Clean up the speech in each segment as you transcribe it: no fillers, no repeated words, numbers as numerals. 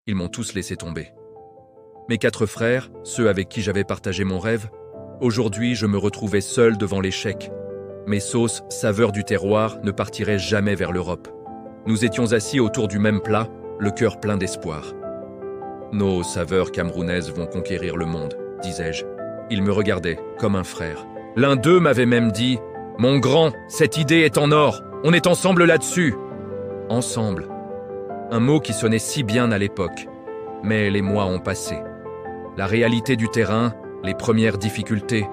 Ils m'ont tous laissé tomber. Mes 4 frères, ceux avec qui j'avais partagé mon rêve, aujourd'hui je me retrouvais seul devant l'échec. Mes sauces, saveurs du terroir, ne partiraient jamais vers l'Europe. Nous étions assis autour du même plat, le cœur plein d'espoir. Nos saveurs camerounaises vont conquérir le monde, disais-je. Ils me regardaient comme un frère. L'un d'eux m'avait même dit « Mon grand, cette idée est en or, on est ensemble là-dessus !» Ensemble. Un mot qui sonnait si bien à l'époque. Mais les mois ont passé. La réalité du terrain, les premières difficultés.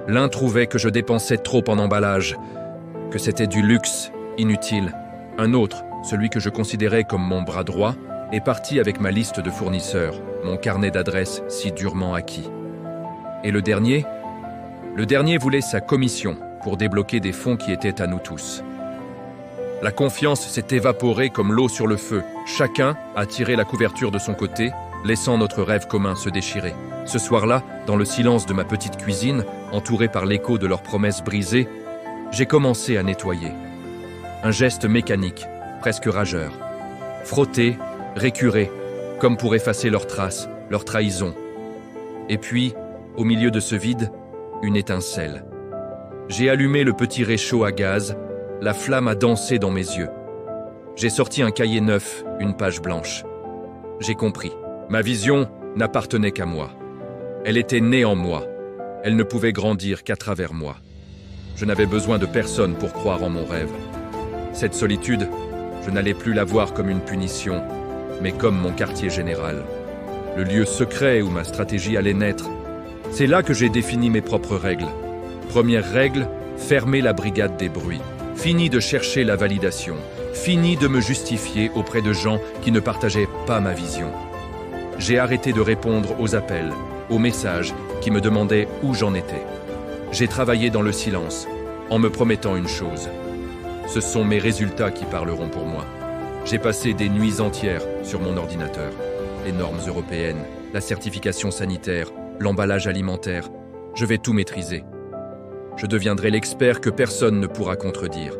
L'un trouvait que je dépensais trop en emballage, que c'était du luxe, inutile. Un autre, celui que je considérais comme mon bras droit, est parti avec ma liste de fournisseurs, mon carnet d'adresses si durement acquis. Et le dernier ? Le dernier voulait sa commission pour débloquer des fonds qui étaient à nous tous. La confiance s'est évaporée comme l'eau sur le feu. Chacun a tiré la couverture de son côté, laissant notre rêve commun se déchirer. Ce soir-là, dans le silence de ma petite cuisine, entouré par l'écho de leurs promesses brisées, j'ai commencé à nettoyer. Un geste mécanique, presque rageur. Frotter, récurer, comme pour effacer leurs traces, leurs trahisons. Et puis, au milieu de ce vide, une étincelle. J'ai allumé le petit réchaud à gaz, la flamme a dansé dans mes yeux. J'ai sorti un cahier neuf, une page blanche. J'ai compris. Ma vision n'appartenait qu'à moi. Elle était née en moi. Elle ne pouvait grandir qu'à travers moi. Je n'avais besoin de personne pour croire en mon rêve. Cette solitude, je n'allais plus la voir comme une punition, mais comme mon quartier général. Le lieu secret où ma stratégie allait naître. C'est là que j'ai défini mes propres règles. Première règle, fermer la brigade des bruits. Fini de chercher la validation. Fini de me justifier auprès de gens qui ne partageaient pas ma vision. J'ai arrêté de répondre aux appels, aux messages qui me demandaient où j'en étais. J'ai travaillé dans le silence, en me promettant une chose. Ce sont mes résultats qui parleront pour moi. J'ai passé des nuits entières sur mon ordinateur. Les normes européennes, la certification sanitaire, l'emballage alimentaire. Je vais tout maîtriser. Je deviendrai l'expert que personne ne pourra contredire.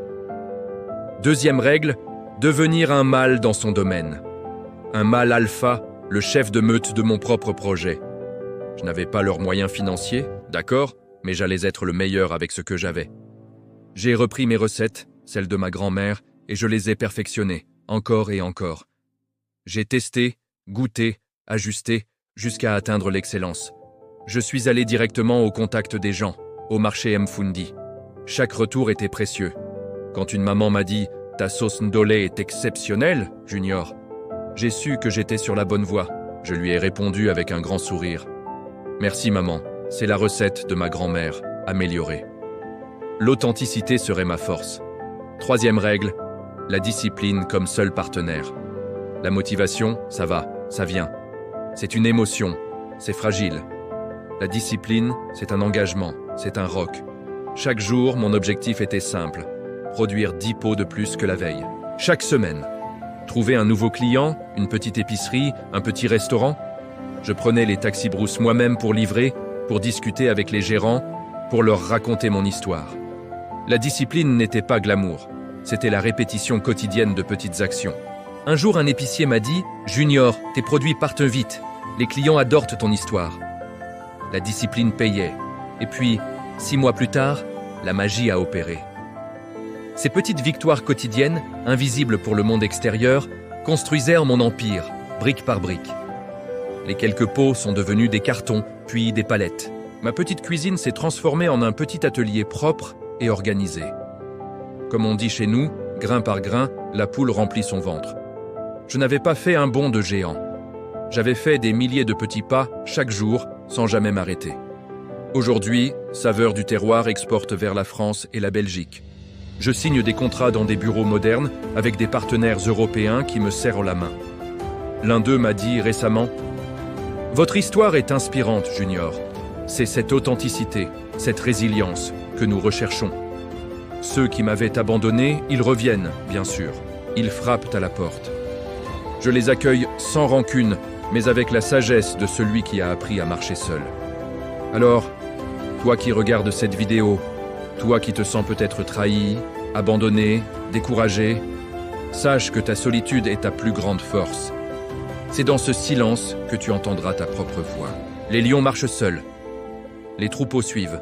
Deuxième règle, devenir un mâle dans son domaine. Un mâle alpha, le chef de meute de mon propre projet. Je n'avais pas leurs moyens financiers, d'accord, mais j'allais être le meilleur avec ce que j'avais. J'ai repris mes recettes, celles de ma grand-mère, et je les ai perfectionnées, encore et encore. J'ai testé, goûté, ajusté, jusqu'à atteindre l'excellence. Je suis allé directement au contact des gens, au marché Mfundi. Chaque retour était précieux. Quand une maman m'a dit « Ta sauce ndolé est exceptionnelle, Junior », j'ai su que j'étais sur la bonne voie. Je lui ai répondu avec un grand sourire. « Merci maman, c'est la recette de ma grand-mère, améliorée. » L'authenticité serait ma force. Troisième règle, la discipline comme seul partenaire. La motivation, ça va, ça vient. C'est une émotion, c'est fragile. La discipline, c'est un engagement, c'est un roc. Chaque jour, mon objectif était simple, produire 10 pots de plus que la veille. Chaque semaine, trouver un nouveau client, une petite épicerie, un petit restaurant. Je prenais les taxi-brousses moi-même pour livrer, pour discuter avec les gérants, pour leur raconter mon histoire. La discipline n'était pas glamour, c'était la répétition quotidienne de petites actions. Un jour, un épicier m'a dit « Junior, tes produits partent vite, les clients adorent ton histoire. » La discipline payait. Et puis, 6 mois plus tard, la magie a opéré. Ces petites victoires quotidiennes, invisibles pour le monde extérieur, construisèrent mon empire, brique par brique. Les quelques pots sont devenus des cartons, puis des palettes. Ma petite cuisine s'est transformée en un petit atelier propre et organisé. Comme on dit chez nous, grain par grain, la poule remplit son ventre. Je n'avais pas fait un bond de géant. J'avais fait des milliers de petits pas chaque jour, sans jamais m'arrêter. Aujourd'hui, Saveurs du terroir exporte vers la France et la Belgique. Je signe des contrats dans des bureaux modernes avec des partenaires européens qui me serrent la main. L'un d'eux m'a dit récemment « Votre histoire est inspirante, Junior. C'est cette authenticité, cette résilience que nous recherchons. Ceux qui m'avaient abandonné, ils reviennent, bien sûr. Ils frappent à la porte. Je les accueille sans rancune, mais avec la sagesse de celui qui a appris à marcher seul. Alors, toi qui regardes cette vidéo, toi qui te sens peut-être trahi, abandonné, découragé, sache que ta solitude est ta plus grande force. C'est dans ce silence que tu entendras ta propre voix. Les lions marchent seuls. Les troupeaux suivent.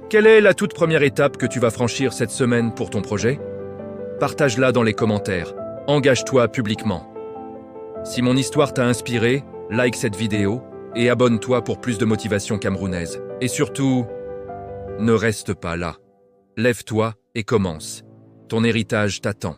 Quelle est la toute première étape que tu vas franchir cette semaine pour ton projet? Partage-la dans les commentaires. Engage-toi publiquement. Si mon histoire t'a inspiré, like cette vidéo et abonne-toi pour plus de motivation camerounaise. Et surtout, ne reste pas là. Lève-toi et commence. Ton héritage t'attend.